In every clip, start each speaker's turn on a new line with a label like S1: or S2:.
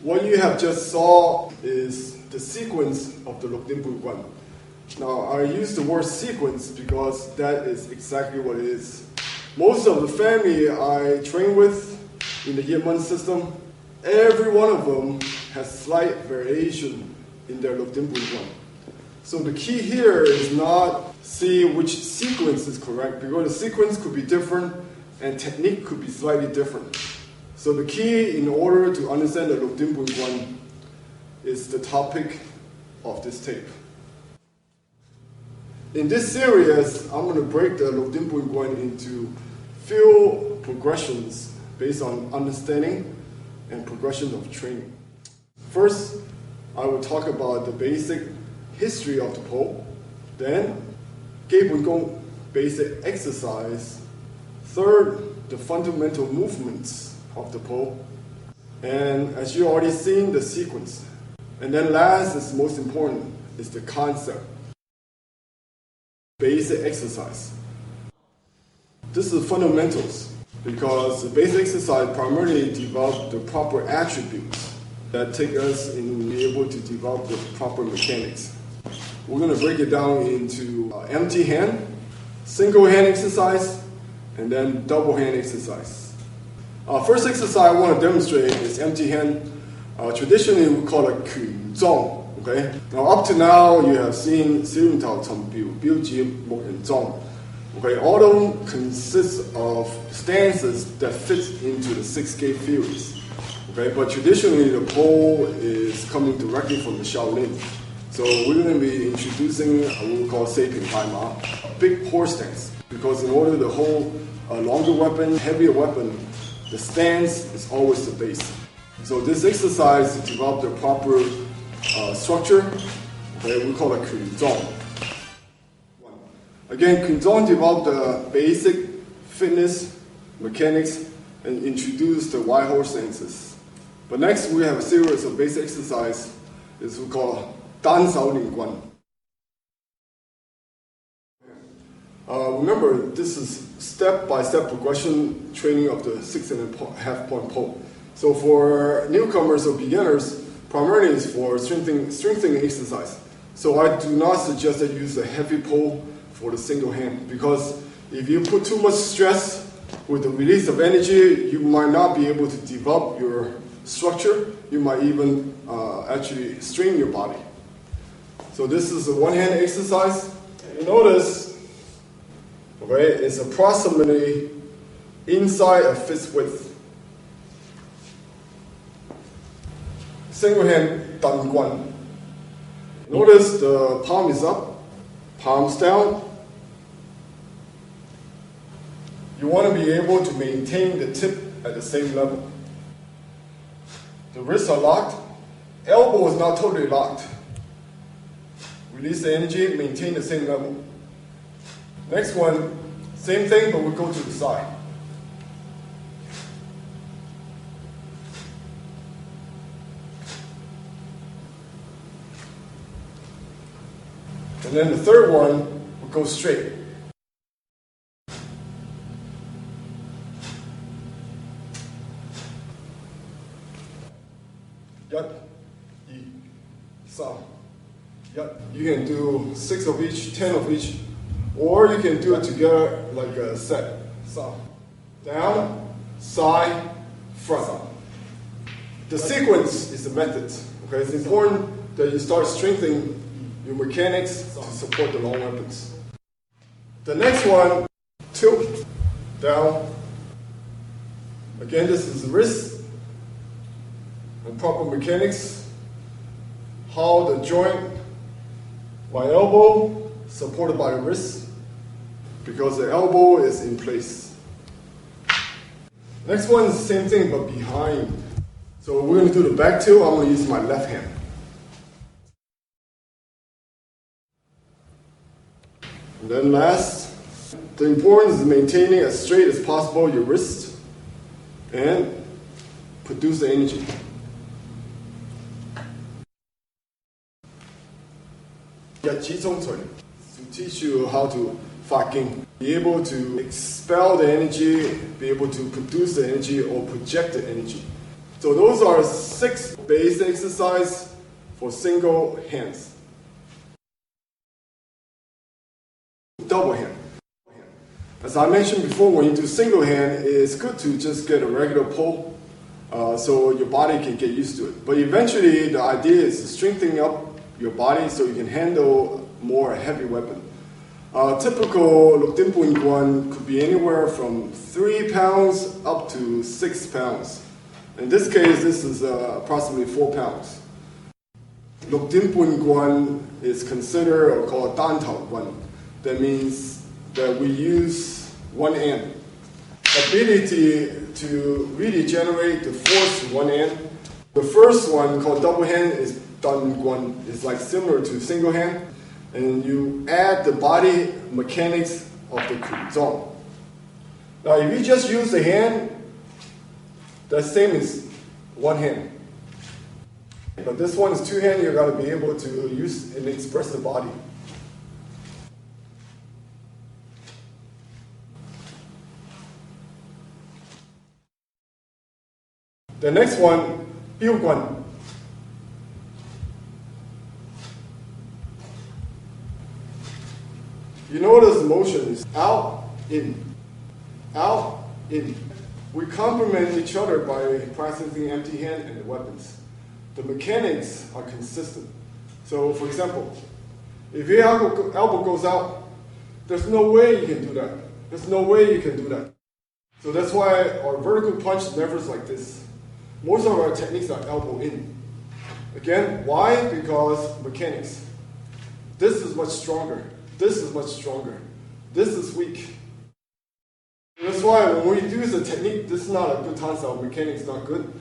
S1: What you have just saw is the sequence of the Lukdinpui Guan. Now, I use the word sequence because that is exactly what it is. Most of the family I train with in the Yinmen system, every one of them has slight variation in their Lukdinpui Guan. So the key here is not see which sequence is correct, because the sequence could be different and technique could be slightly different. So the key in order to understand the Lukdinpui Guan is the topic of this tape. In this series, I'm going to break the Lukdinpui Guan into few progressions based on understanding and progression of training. First, I will talk about the basic history of the pole, then Geibun Gong basic exercise, third, the fundamental movements of the pole, and as you already seen, the sequence. And then last is most important, is the concept. Basic exercise. This is fundamentals because the basic exercise primarily develop the proper attributes that take us in being able to develop the proper mechanics. We're going to break it down into empty hand, single hand exercise, and then double hand exercise. First exercise I want to demonstrate is empty hand. Traditionally we call it Kun Zong. Okay? Now up to now you have seen Sirin Tao Chang Biu, Biu Ji Mo and Zong. Okay, all of them consist of stances that fit into the 6-gate theories. Okay, but traditionally the pole is coming directly from the Shaolin. So we're going to be introducing what we call Seiping Haima, a big horse stance. Because in order to hold a longer weapon, heavier weapon, the stance is always the base. So this exercise to develop the proper structure, okay, we call it Kun Zong. Again, Kun Zong developed the basic fitness, mechanics, and introduced the wide horse stances. But next we have a series of basic exercise, is we call Dan Sao Ling Guan. Remember, this is step-by-step progression training of the 6.5 point pole. So for newcomers or beginners, primarily it's for strengthening exercise. So I do not suggest that you use a heavy pole for the single hand, because if you put too much stress with the release of energy, you might not be able to develop your structure. You might even actually strain your body. So this is a one-hand exercise. You notice, okay, it's approximately inside a fist width. Single hand Dan Guan. Notice the palm is up, palms down. You want to be able to maintain the tip at the same level. The wrists are locked. Elbow is not totally locked. Release the energy, maintain the same level. Next one, same thing, but we go to the side. And then the third one, we go straight. Yat, Yi, Sa. You can do 6 of each, 10 of each, or you can do it together like a set. So, down, side, front. The sequence is the method. Okay, it's important that you start strengthening your mechanics to support the long weapons. The next one, tilt, down. Again, this is the wrist and proper mechanics. How the joint, my elbow supported by the wrist, because the elbow is in place. Next one is the same thing but behind. So we're going to do the back tilt. I'm going to use my left hand. And then last, the importance is maintaining as straight as possible your wrist and produce the energy. To teach you how to fucking be able to expel the energy, be able to produce the energy or project the energy. So those are 6 basic exercises for single hands. Double hand. As I mentioned before, when you do single hand, it's good to just get a regular pull so your body can get used to it. But eventually, the idea is to strengthen up your body so you can handle more heavy weapon. Typical Lukdinpun Guan could be anywhere from 3 pounds up to 6 pounds. In this case, this is approximately 4 pounds. Lukdinpun Guan is considered or called Dan Tao Guan. That means that we use one end. Ability to really generate the force in one end. The first one, called double hand, is Dan Guan. It's like similar to single hand. And you add the body mechanics of the Kuzong. Now, if you just use the hand, that's same as one hand. But this one is two hand, you've got to be able to use and express the body. The next one, Biu Guan. You notice the motion is out, in, out, in. We complement each other by practicing empty hand and the weapons. The mechanics are consistent. So, for example, if your elbow goes out, there's no way you can do that. There's no way you can do that. So that's why our vertical punch never is like this. Most of our techniques are elbow in. Again, why? Because mechanics. This is much stronger. This is much stronger. This is weak. That's why when we use a technique, this is not a good tansao. Mechanics not good.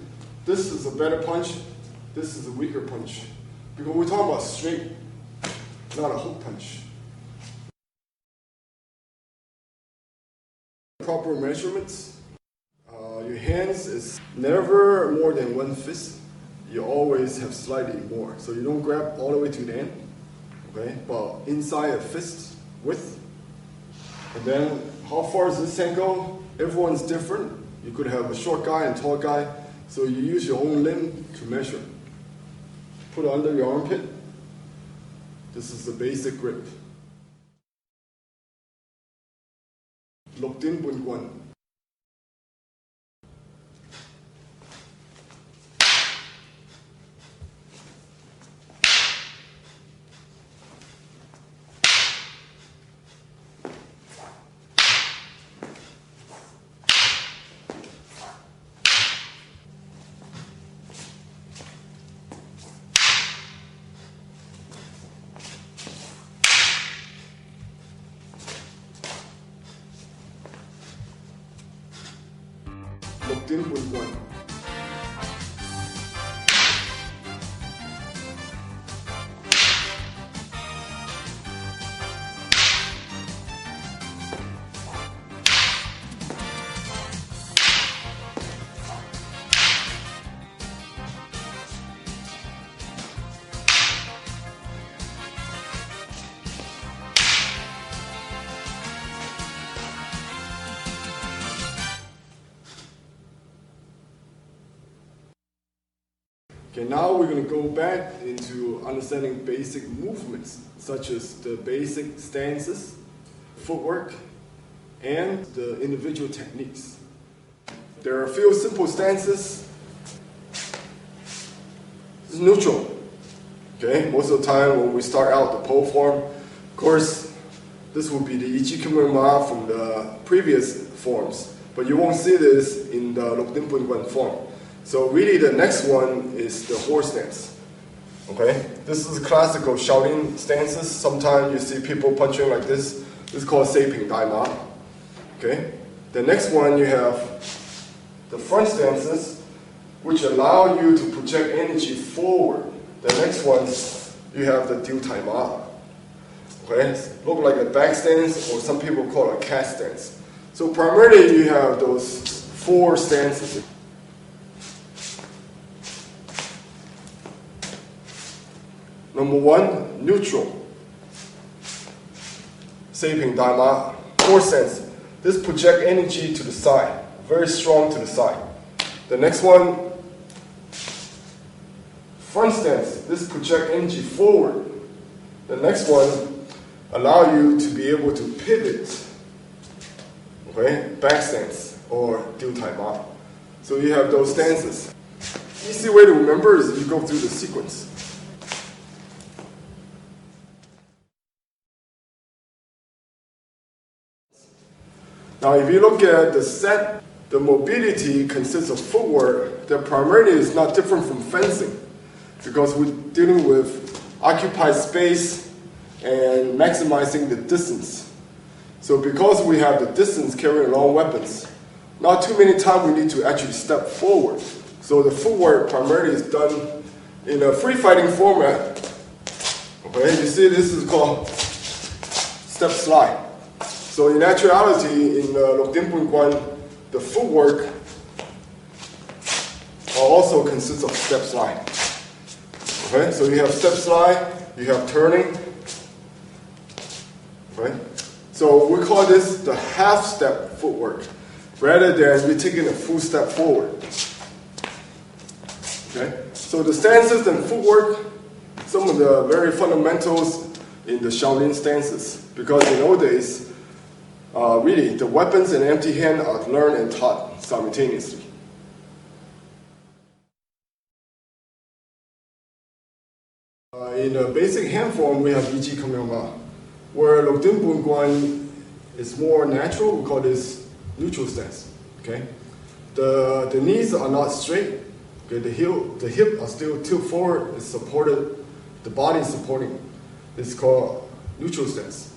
S1: This is a better punch. This is a weaker punch. Because we're talking about straight, not a hook punch. Proper measurements. Your hands is never more than one fist. You always have slightly more. So you don't grab all the way to the end. Okay? But inside a fist width. And then how far does this hand go? Everyone's different. You could have a short guy and tall guy. So you use your own limb to measure. Put it under your armpit. This is the basic grip. Lukdinpun Guan. Lukdinpun Guan. Okay, now we're going to go back into understanding basic movements, such as the basic stances, footwork, and the individual techniques. There are a few simple stances. This is neutral. Okay, most of the time when we start out the pole form, of course, this will be the Ichikemen-ma from the previous forms, but you won't see this in the Lukdinpun Guan form. So really the next one is the horse stance. Okay? This is classical Shaolin stances. Sometimes you see people punching like this. This is called Seiping Dai Ma. Okay? The next one you have the front stances, which allow you to project energy forward. The next one you have the Diu Tai Ma. Okay? Look like a back stance, or some people call it a cat stance. So primarily you have those 4 stances. Number 1, neutral. Seiping Dai Ma, horse stance. This project energy to the side, very strong to the side. The next one, front stance. This project energy forward. The next one allow you to be able to pivot. Okay, back stance or diu tai ma. So you have those stances. Easy way to remember is you go through the sequence. Now, if you look at the set, the mobility consists of footwork that primarily is not different from fencing because we're dealing with occupied space and maximizing the distance. So because we have the distance carrying along weapons, not too many times we need to actually step forward. So the footwork primarily is done in a free fighting format. Okay, you see this is called step slide. So in actuality, in Lok Din Bun Guan, the footwork also consists of step slide. Okay, so you have step slide, you have turning. Okay, so we call this the half step footwork, rather than you taking a full step forward. Okay, so the stances and footwork, some of the very fundamentals in the Shaolin stances, because in old days, really, the weapons and empty hand are learned and taught simultaneously. In the basic hand form, we have Yichi Kamehameha. Where Lok Din Bun Guan is more natural, we call this neutral stance. Okay, the knees are not straight. Okay, the hip are still tilted forward. It's supported. The body is supporting. It's called neutral stance.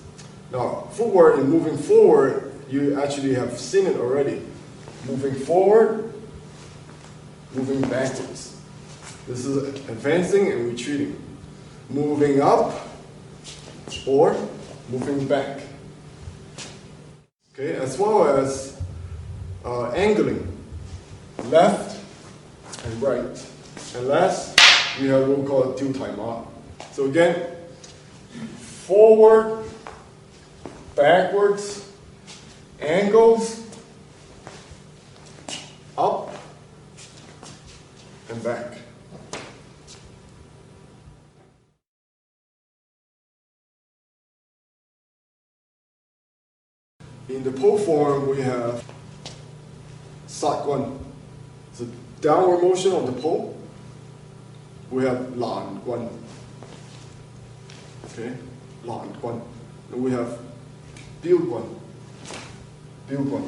S1: Now, footwork in moving forward, you actually have seen it already. Moving forward, moving backwards. This is advancing and retreating. Moving up or moving back. Okay, as well as angling, left and right. And last, we have what we call diu tai ma. So again, forward, backwards, angles, up, and back. In the pole form, we have Sat Guan. It's a downward motion of the pole. We have Lan Guan. Okay, Lan Guan. And we have Biu Guan. Biu Guan.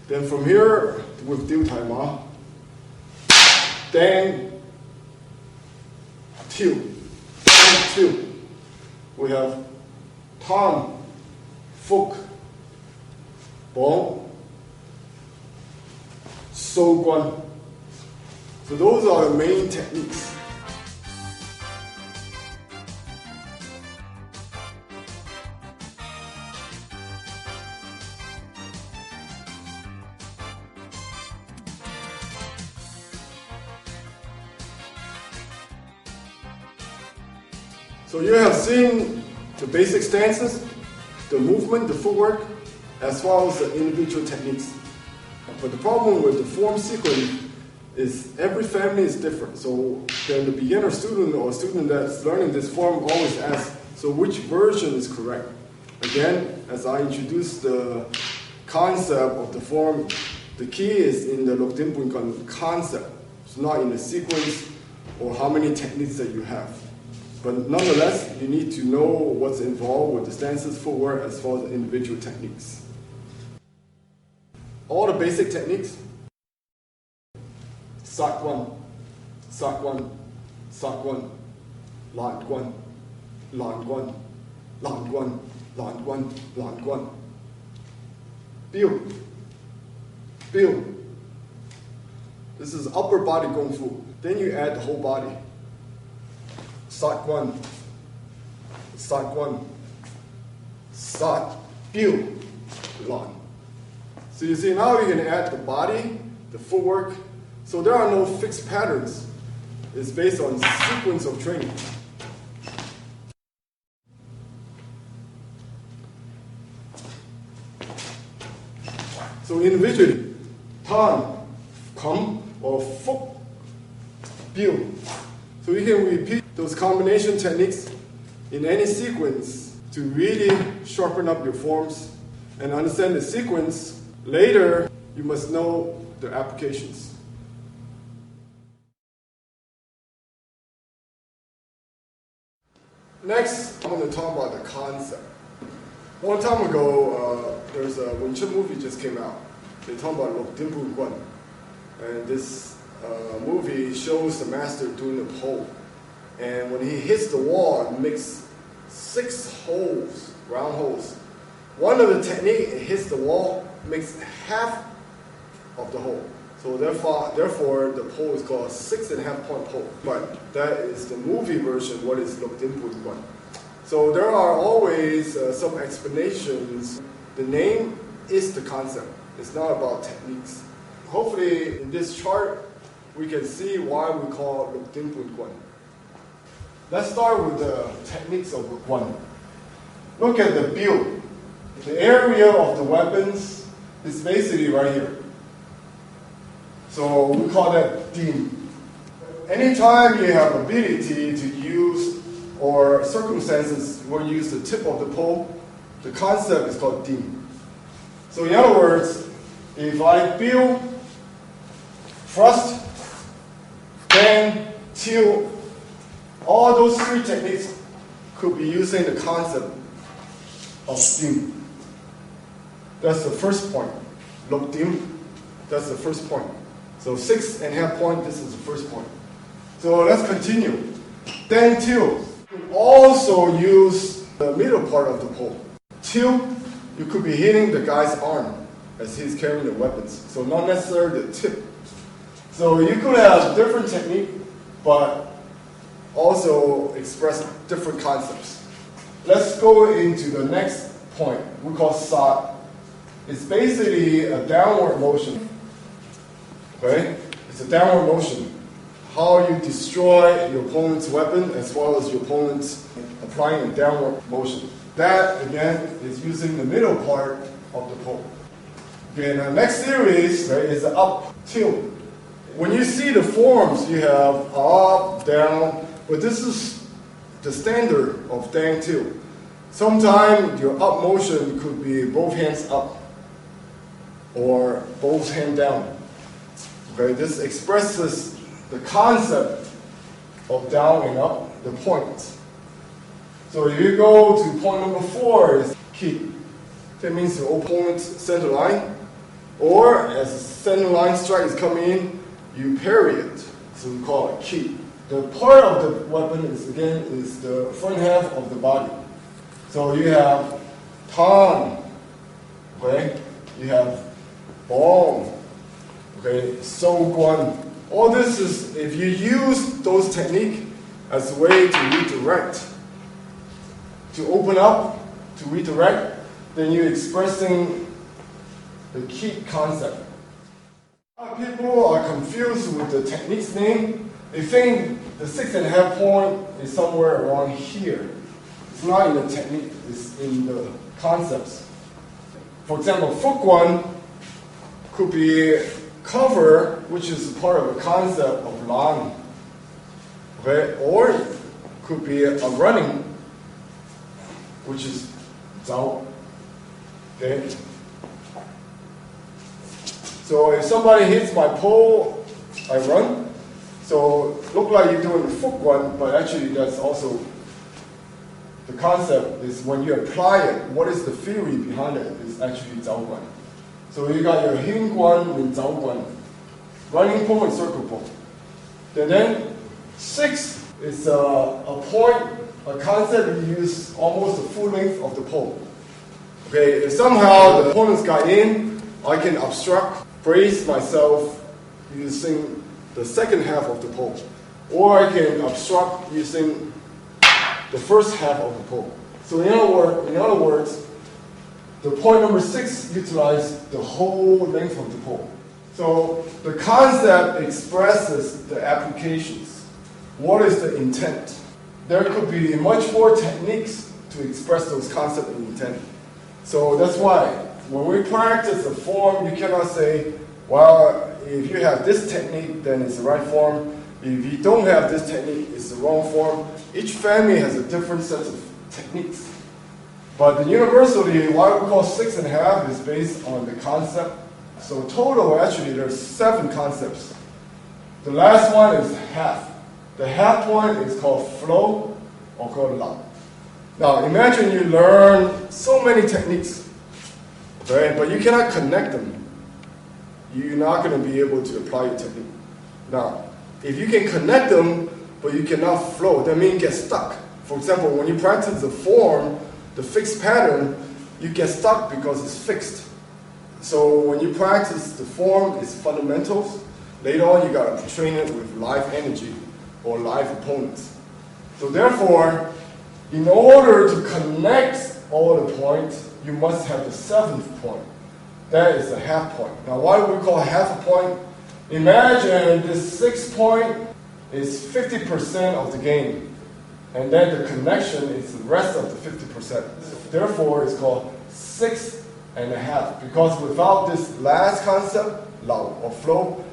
S1: Then from here, with diu tai ma, Dang, Tiu, Tiu. We have Tan, Fuk, Bong, So Guan. So those are the main techniques. So you have seen the basic stances, the movement, the footwork, as well as the individual techniques. But the problem with the form sequence is every family is different. So then the beginner student or student that's learning this form always asks, so which version is correct? Again, as I introduced the concept of the form, the key is in the Lok Din Bun Guan concept. It's not in the sequence or how many techniques that you have. But nonetheless, you need to know what's involved with the stances, footwork, as well as the individual techniques. All the basic techniques: Sat Guan, Sat Guan, Sat Guan, Lan Guan, Lan Guan, Lan Guan, Lan Guan, Lan Guan. Biu, Biu. This is upper body Kung Fu. Then you add the whole body. Sat Guan, Sat Guan, Sat, Biu, Lan. So you see now you can add the body, the footwork. So there are no fixed patterns. It's based on sequence of training. So individually, Tan, Kam, or Fuk, Biu. So you can repeat those combination techniques in any sequence to really sharpen up your forms and understand the sequence. Later, you must know the applications. Next, I'm going to talk about the concept. A long time ago, there's a Wing Chun movie just came out. They talk about Lok Din Bun Guan. And this movie shows the master doing the pole. And when he hits the wall, it makes 6 holes, round holes. One of the technique, it hits the wall, makes half of the hole. So therefore the pole is called 6.5 point pole. But that is the movie version, what is Lok Din Bun Guan. So there are always some explanations. The name is the concept. It's not about techniques. Hopefully in this chart, we can see why we call Lok Din Bun Guan. Let's start with the techniques of Guan. Look at the build. The area of the weapons is basically right here. So we call that Din. Anytime you have ability to use or circumstances where you use the tip of the pole, the concept is called Din. So in other words, if I build, thrust, bend, tilt, all those 3 techniques could be using the concept of Din. That's the first point. Lok Din, that's the first point. So 6.5 point, this is the first point. So let's continue. Then tilt. You can also use the middle part of the pole. Tilt, you could be hitting the guy's arm as he's carrying the weapons. So not necessarily the tip. So you could have different technique, but also express different concepts. Let's go into the next point we call Sa. It's basically a downward motion. Okay? It's a downward motion. How you destroy your opponent's weapon as well as your opponent's applying a downward motion. That, again, is using the middle part of the pole. Okay, now next series, right, is the up tilt. When you see the forms, you have up, down, but this is the standard of dang tilt. Sometimes your up motion could be both hands up or both hands down. Okay, this expresses the concept of down and up, the points. So if you go to point number 4, is keep. That means the opponent's center line, or as the center line strike is coming in, you parry it. So we call it keep. The part of the weapon is the front half of the body. So you have tan, okay? You have bong, okay? So guan. All this is, if you use those techniques as a way to redirect, to open up, to redirect, then you're expressing the keep concept. People are confused with the technique's name. They think the 6.5 point is somewhere around here. It's not in the technique, it's in the concepts. For example, Foot Guan could be cover, which is part of the concept of Lan. Okay? Or it could be a running, which is Zhao. Okay? So if somebody hits my pole, I run. So look like you're doing the Foot Guan, but actually that's also the concept is when you apply it, what is the theory behind it is actually Zhao Guan. So you got your Hin Guan and Zhao Guan, running pole and circle pole. And then 6 is a point, a concept you use almost the full length of the pole. Okay, if somehow the opponent's got in, I can obstruct, brace myself using the second half of the pole. Or I can obstruct using the first half of the pole. So in other words, the point number 6 utilizes the whole length of the pole. So the concept expresses the applications. What is the intent? There could be much more techniques to express those concepts and intent. So that's why when we practice a form, you cannot say, well, if you have this technique, then it's the right form. If you don't have this technique, it's the wrong form. Each family has a different set of techniques. But the universally, what we call 6.5 is based on the concept. So total, actually, there's 7 concepts. The last one is half. The half point is called flow or called lao. Now, imagine you learn so many techniques, right? But you cannot connect them. You're not going to be able to apply your technique. Now, if you can connect them, but you cannot flow, that means you get stuck. For example, when you practice the form, the fixed pattern, you get stuck because it's fixed. So when you practice the form, it's fundamentals. Later on, you got to train it with live energy or live opponents. So therefore, in order to connect all the points, you must have the 7th point. That is a half point. Now, why do we call half a point? Imagine this 6th point is 50% of the game. And then the connection is the rest of the 50%. So therefore, it's called 6.5. Because without this last concept, lao or flow,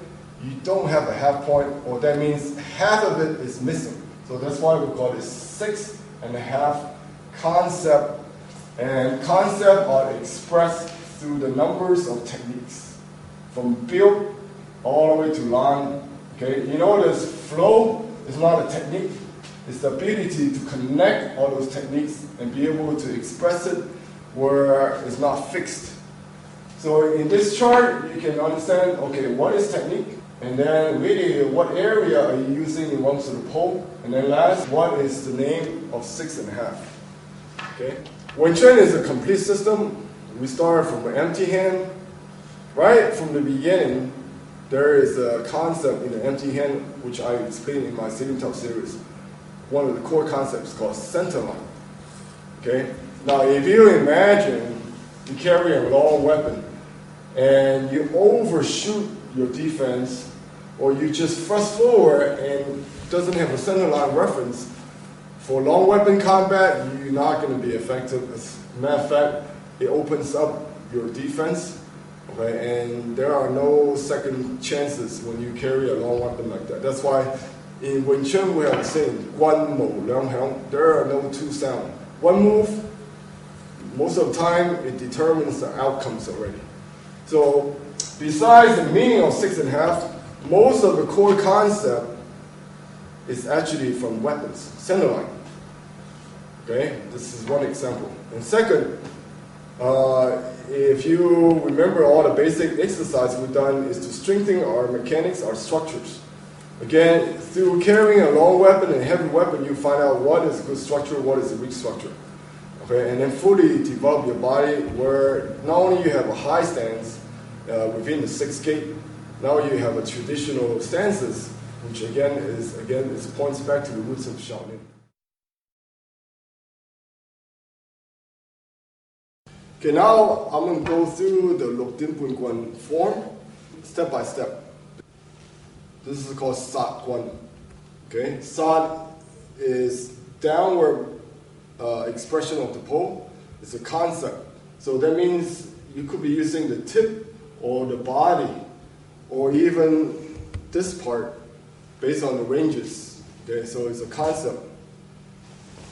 S1: you don't have a half point, or that means half of it is missing. So that's why we call it 6.5 concept. And concepts are expressed through the numbers of techniques, from build all the way to line. Okay, you notice flow is not a technique. It's the ability to connect all those techniques and be able to express it where it's not fixed. So in this chart, you can understand, okay, what is technique? And then really, what area are you using in one sort of pole? And then last, what is the name of 6.5? Okay? Wing Chun is a complete system. We start from an empty hand. Right from the beginning, there is a concept in the empty hand, which I explained in my sitting top series. One of the core concepts called center line. Okay? Now, if you imagine you carry a long weapon and you overshoot your defense, or you just thrust forward and doesn't have a center line reference, for long weapon combat, you're not going to be effective. As a matter of fact, it opens up your defense, okay? And there are no second chances when you carry a long weapon like that. That's why in Wing Chun we have the saying, guan mo liang hiang. There are no two sound. One move, most of the time, it determines the outcomes already. So besides the meaning of 6.5, most of the core concept is actually from weapons, center line. Okay, this is one example. And second, if you remember all the basic exercise we've done is to strengthen our mechanics, our structures. Again, through carrying a long weapon and heavy weapon, you find out what is a good structure, what is a weak structure. Okay, and then fully develop your body where not only you have a high stance within the 6 gate, now you have a traditional stances, which again points back to the roots of Shaolin. Okay, now I'm going to go through the Luk Din Bun Guan form step by step. This is called Sat Guan. Okay, Sat is downward expression of the pole. It's a concept. So that means you could be using the tip or the body or even this part based on the ranges. Okay, so it's a concept.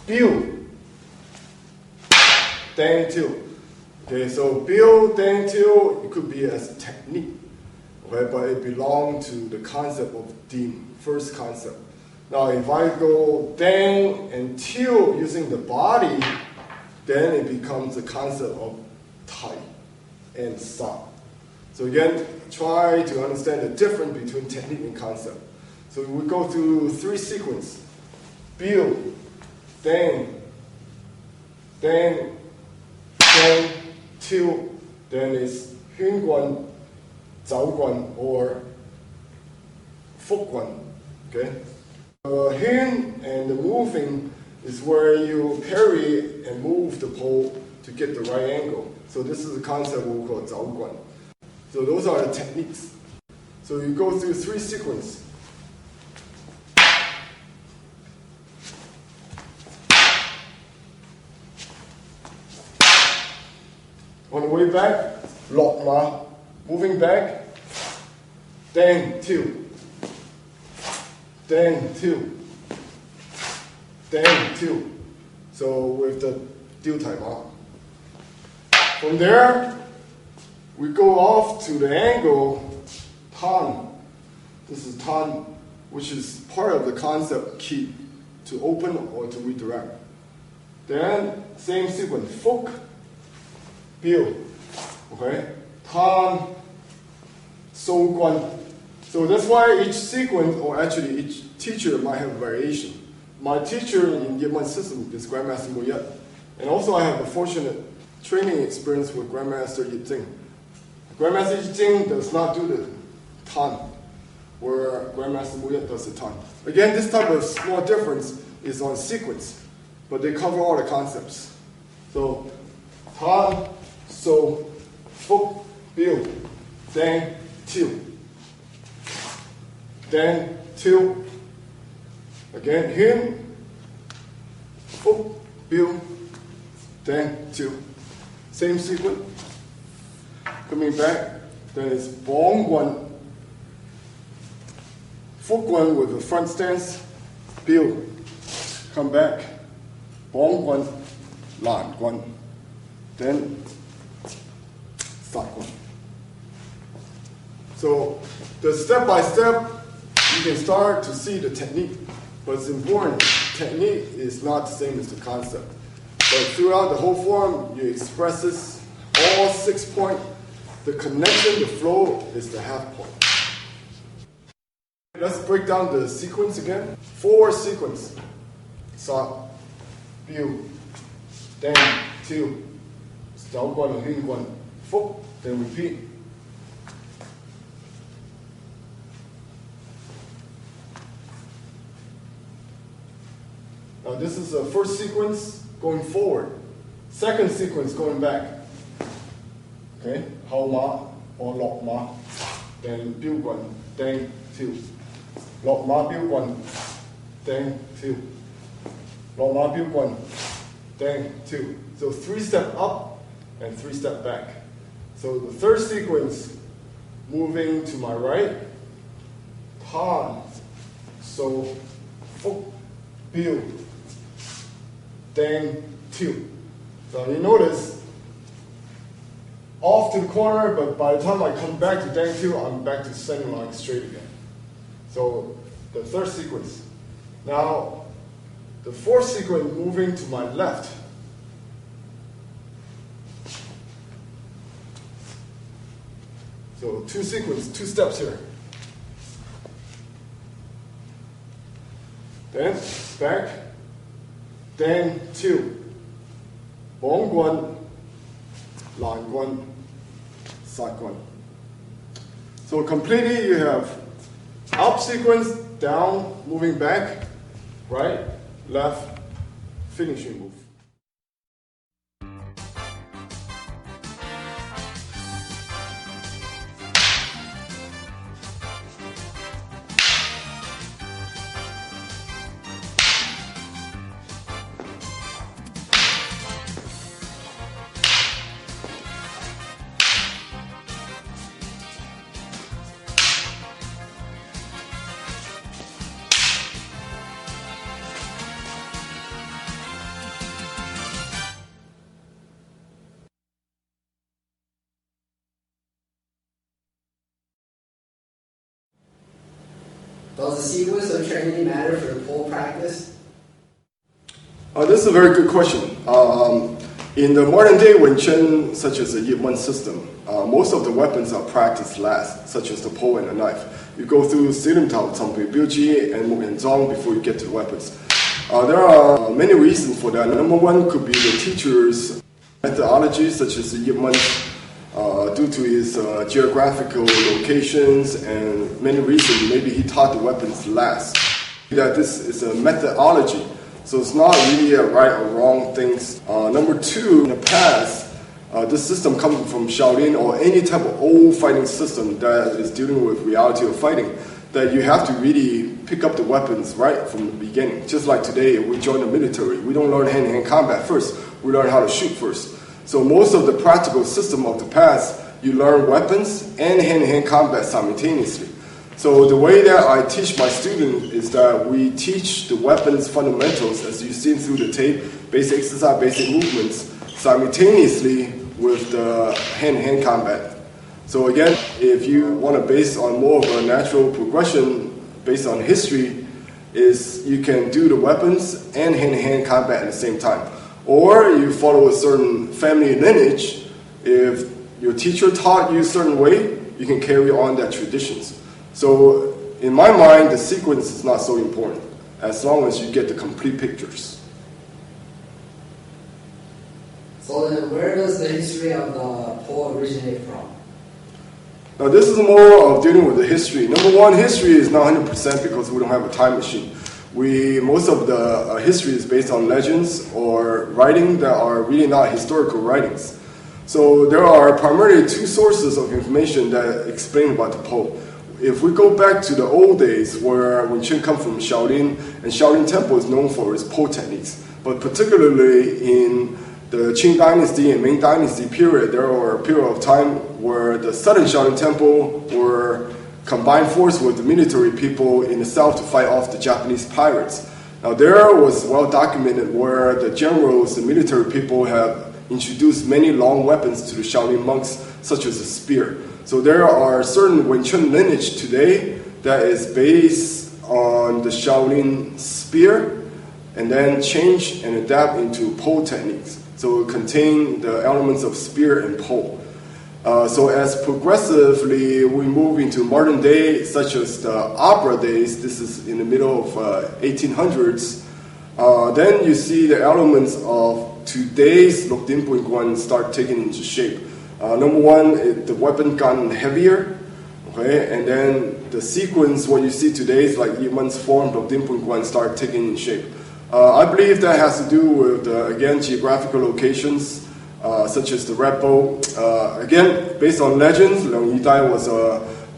S1: Biu, Dang Till. Okay, so Biu, Dang Till, it could be as a technique. Okay, but it belongs to the concept of Dim, first concept. Now, if I go Dang and Till using the body, then it becomes the concept of Tai and Sa. So again, try to understand the difference between technique and concept. So we go through 3 sequences. Biu, Dang, Dang, Dang, Till. Then it's Hyun Guan, Zhao Guan, or Fuk Guan. Okay? Hyun and the moving is where you parry and move the pole to get the right angle. So this is a concept we call Zhao Guan. So those are the techniques. So you go through 3 sequences. On the way back, Lok Ma, moving back, Dang Till, then 2, then 2. So with the deal time on. From there, we go off to the angle tan. This is tan, which is part of the concept key to open or to redirect. Then same sequence, fuk, biu, okay, tan, so guan. So that's why each sequence, or actually each teacher might have variation. My teacher in Yip-Man system is Grandmaster Mo Yat. And also I have a fortunate training experience with Grandmaster Yip Jing. Grandmaster Yip Jing does not do the tan, where Grandmaster Mo Yat does the tan. Again, this type of small difference is on sequence, but they cover all the concepts. So, tan, so, fuk, biu, then, tiu. Then, tiu. Again, him, fuk, biu, then, tiu. Same sequence. Coming back, then it's bong guan, fuk guan with the front stance, biu. Come back, bong guan, lan guan, then sa guan. So the step by step, you can start to see the technique, but it's important. Technique is not the same as the concept. But throughout the whole form, you express this all 6 points. The connection, the flow is the half point. Let's break down the sequence again. 4 sequence. Sa, biu, then, tiu, stao guan, hin guan, fuk, then repeat. Now this is the first sequence going forward. Second sequence going back. Okay, hao ma or lok ma, then biu guan, then tiu. Lok ma biu guan, then tiu. Lok ma biu guan, then tiu. So 3 step up and 3 step back. So the third sequence, moving to my right, tan, so fuk, biu, then tiu. So you notice, off to the corner, but by the time I come back to dang tiu, I'm back to center line straight again. So the third sequence. Now, the fourth sequence moving to my left. So 2 sequence, 2 steps here. Then back, then tiu. Bong guan, lan guan, sa guan. So completely you have up sequence, down, moving back, right, left, finishing move.
S2: Does the sequence of training matter for the pole practice?
S1: This is a very good question. In the modern day Wing Chun, such as the Yip-Man system, most of the weapons are practiced last, such as the pole and the knife. You go through Silim Tao, Tongpei Biuji, and Muk and Zong before you get to the weapons. There are many reasons for that. Number one could be the teacher's methodology, such as the Yip-Man, due to his geographical locations and many reasons. Maybe he taught the weapons last. That this is a methodology, so it's not really a right or wrong things. Number two, in the past, this system comes from Shaolin or any type of old fighting system that is dealing with reality of fighting, that you have to really pick up the weapons right from the beginning. Just like today, we join the military. We don't learn hand-to-hand combat first. We learn how to shoot first. So most of the practical system of the past, you learn weapons and hand-to-hand combat simultaneously. So the way that I teach my students is that we teach the weapons fundamentals, as you've seen through the tape, basic exercise, basic movements, simultaneously with the hand-to-hand combat. So again, if you want to base on more of a natural progression based on history, is you can do the weapons and hand-to-hand combat at the same time. Or you follow a certain family lineage. If your teacher taught you a certain way, you can carry on that traditions. So in my mind, the sequence is not so important, as long as you get the complete pictures.
S2: So then where does the history of the pole originate from?
S1: Now this is more of dealing with the history. Number one, history is not 100% because we don't have a time machine. Most of the history is based on legends or writing that are really not historical writings. So there are primarily two sources of information that explain about the pole. If we go back to the old days where Wing Chun comes from Shaolin, and Shaolin Temple is known for its pole techniques, but particularly in the Qing Dynasty and Ming Dynasty period, there were a period of time where the southern Shaolin Temple were combined force with the military people in the south to fight off the Japanese pirates. Now there was well documented where the generals and military people have introduced many long weapons to the Shaolin monks, such as a spear. So there are certain Wing Chun lineage today that is based on the Shaolin spear and then change and adapt into pole techniques. So it contain the elements of spear and pole. So as progressively we move into modern day, such as the opera days, this is in the middle of 1800s, then you see the elements of today's Lok Din Pui Guan start taking into shape. Number one, the weapon gotten heavier, okay, and then the sequence, what you see today is like Yip Man's form, Lok Din Pui Guan start taking in shape. I believe that has to do with, again, geographical locations, such as the Red Bow. Again, based on legends, Leung Yidai was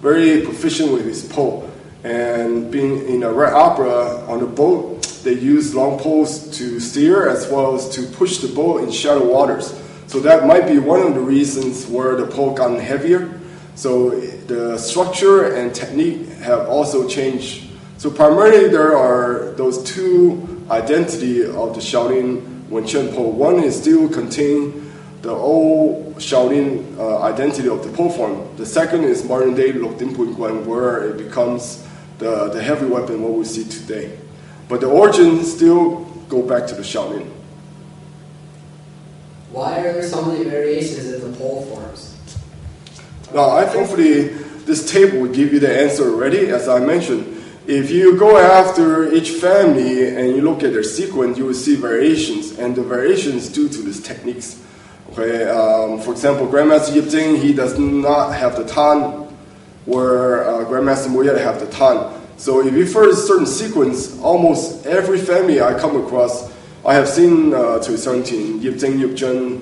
S1: very proficient with his pole. And being in a Red Opera on the boat, they used long poles to steer as well as to push the boat in shallow waters. So that might be one of the reasons where the pole gotten heavier. So the structure and technique have also changed. So primarily there are those two identity of the Shaolin Wing Chun pole. One is still contain the old Shaolin identity of the pole form. The second is modern day Lok Din Pui Guan, where it becomes the heavy weapon what we see today. But the origin still go back to the Shaolin.
S2: Why are there so many variations in the pole forms?
S1: Now, hopefully this table will give you the answer already. As I mentioned, if you go after each family and you look at their sequence, you will see variations, and the variations due to these techniques. Okay, for example, Grandmaster Yip Jing, he does not have the tan, where Grandmaster Mo Yat have the tan. So if you follow a certain sequence, almost every family I come across, I have seen to 17, Yip Jing, Yip Zhen,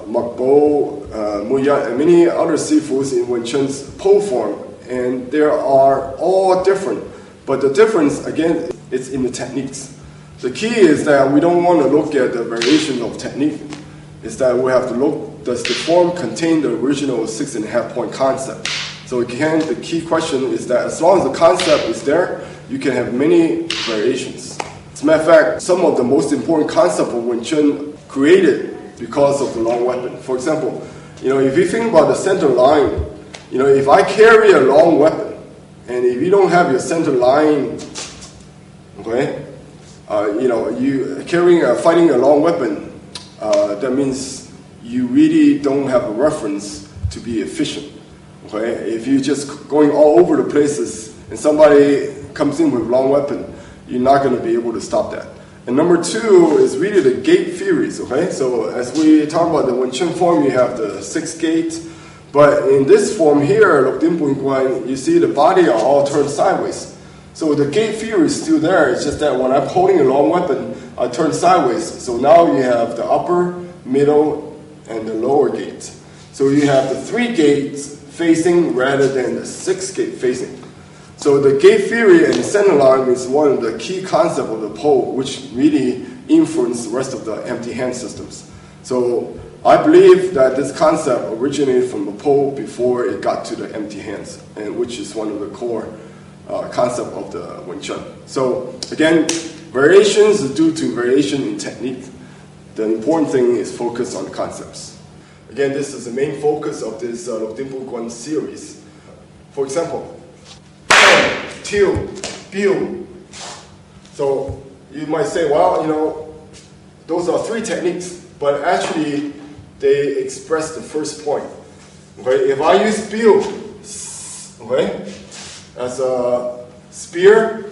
S1: Mak Bo, Mo Yat, and many other sifus in Wing Chun's pole form. And they are all different. But the difference, again, is in the techniques. The key is that we don't want to look at the variation of technique. It's that we have to look, does the form contain the original 6.5 point concept? So again, the key question is that as long as the concept is there, you can have many variations. As a matter of fact, some of the most important concepts of Wing Chun created because of the long weapon. For example, if you think about the center line, if I carry a long weapon, and if you don't have your center line, okay, you fighting a long weapon, that means you really don't have a reference to be efficient. Okay, if you're just going all over the places and somebody comes in with a long weapon, you're not going to be able to stop that. And number two is really the gate theories. Okay, so as we talk about the Wing Chun form, you have the 6 gates. But in this form here, Lok Din Pui Guan, you see the body are all turned sideways. So the gate theory is still there. It's just that when I'm holding a long weapon, I turn sideways. So now you have the upper, middle, and the lower gate. So you have the 3 gates facing rather than the 6 gate facing. So the gate theory and center line is one of the key concepts of the pole, which really influence the rest of the empty hand systems. So I believe that this concept originated from the pole before it got to the empty hands, and which is one of the core concept of the Wing Chun. So again, variations are due to variation in technique. The important thing is focus on the concepts. Again, this is the main focus of this Lục Tinh Bùn Quan series. For example, Till, Biu. So you might say, well, those are three techniques, but actually they express the first point. Okay, if I use Biu, okay, as a spear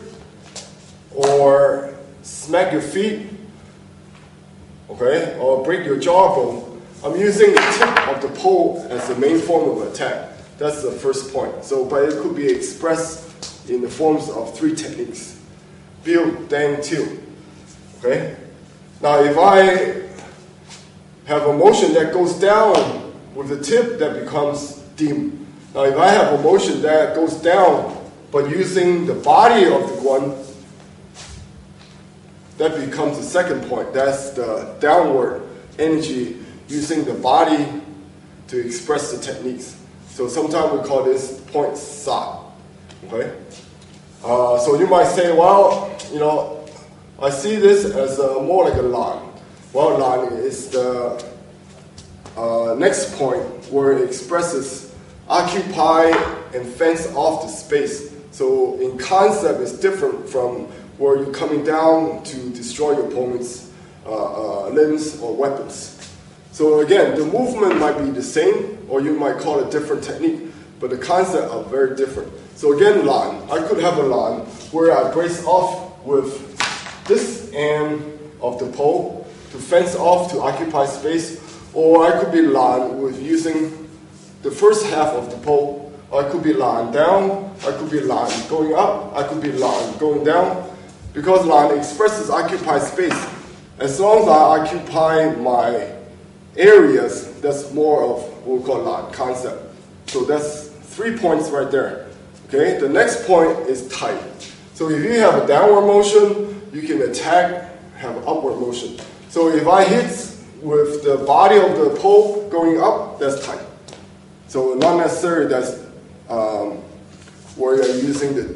S1: or smack your feet, okay, or break your jawbone, I'm using the tip of the pole as the main form of attack. That's the first point. So, but it could be expressed in the forms of three techniques. Biu, Dang, Till. Okay? Now, if I have a motion that goes down with the tip, that becomes Dim. Now, if I have a motion that goes down, but using the body of the Guan, that becomes the second point. That's the downward energy using the body to express the techniques. So sometimes we call this point Sa. Okay? So you might say, well, I see this as more like a Lan. Well, Lan is the next point where it expresses occupy and fence off the space. So in concept, it's different from where you're coming down to destroy your opponent's limbs or weapons. So again, the movement might be the same, or you might call it different technique, but the concept are very different. So again, Lan, I could have a Lan where I brace off with this end of the pole to fence off to occupy space, or I could be Lan with using the first half of the pole. I could be Lan down, I could be Lan going up, I could be Lan going down, because Lan expresses occupied space. As long as I occupy my areas, that's more of what we call Lan concept. So that's 3 points right there. Okay, the next point is tight. So if you have a downward motion, you can attack, have an upward motion. So if I hit with the body of the pole going up, that's tight. So not necessarily that's where you're using the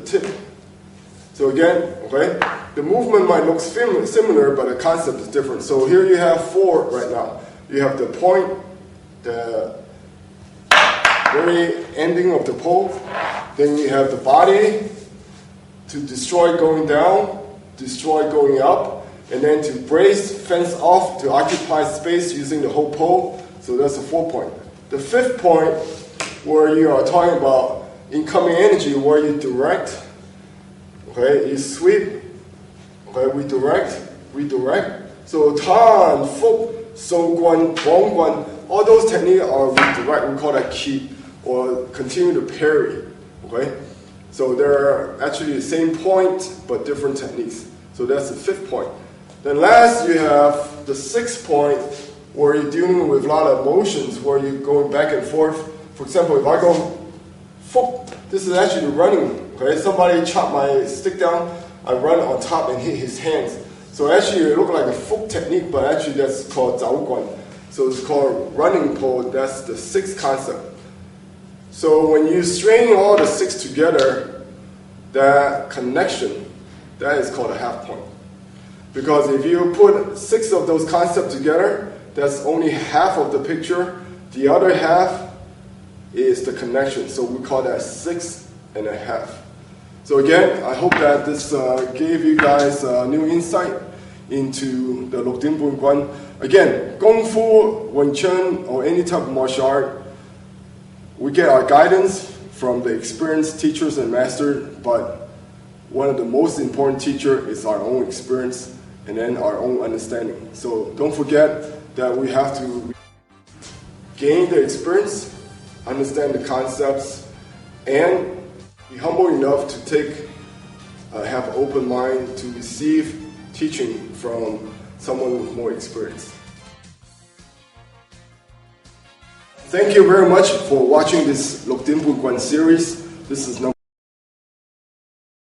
S1: tip. So again, okay, the movement might look similar, but the concept is different. So here you have 4 right now. You have the point, the very ending of the pole. Then you have the body to destroy going down, destroy going up, and then to brace, fence off, to occupy space using the whole pole. So that's a 4 point. The 5th point, where you are talking about incoming energy, where you direct. Okay, you sweep, okay, redirect. So Tan, Fuk, Song Guan, Bong Guan, all those techniques are redirect. We call that keep or continue to parry. Okay, so they're actually the same point but different techniques. So that's the 5th point. Then last you have the 6th point where you're dealing with a lot of motions where you're going back and forth. For example, if I go Fuk, this is actually running. Okay, somebody chopped my stick down, I run on top and hit his hands. So actually it looks like a Fuk technique, but actually that's called Zhao Guan. So it's called running pole, that's the 6th concept. So when you string all the 6 together, that connection, that is called a half point. Because if you put 6 of those concepts together, that's only half of the picture. The other half is the connection. So we call that 6.5. So again, I hope that this gave you guys a new insight into the Lục Tinh Bùn Quan. Again, Kung Fu, Wing Chun, or any type of martial art, we get our guidance from the experienced teachers and masters, but one of the most important teachers is our own experience and then our own understanding. So don't forget that we have to gain the experience, understand the concepts, and be humble enough to have an open mind to receive teaching from someone with more experience. Thank you very much for watching this Lục Tinh Bùn Quan series. This is number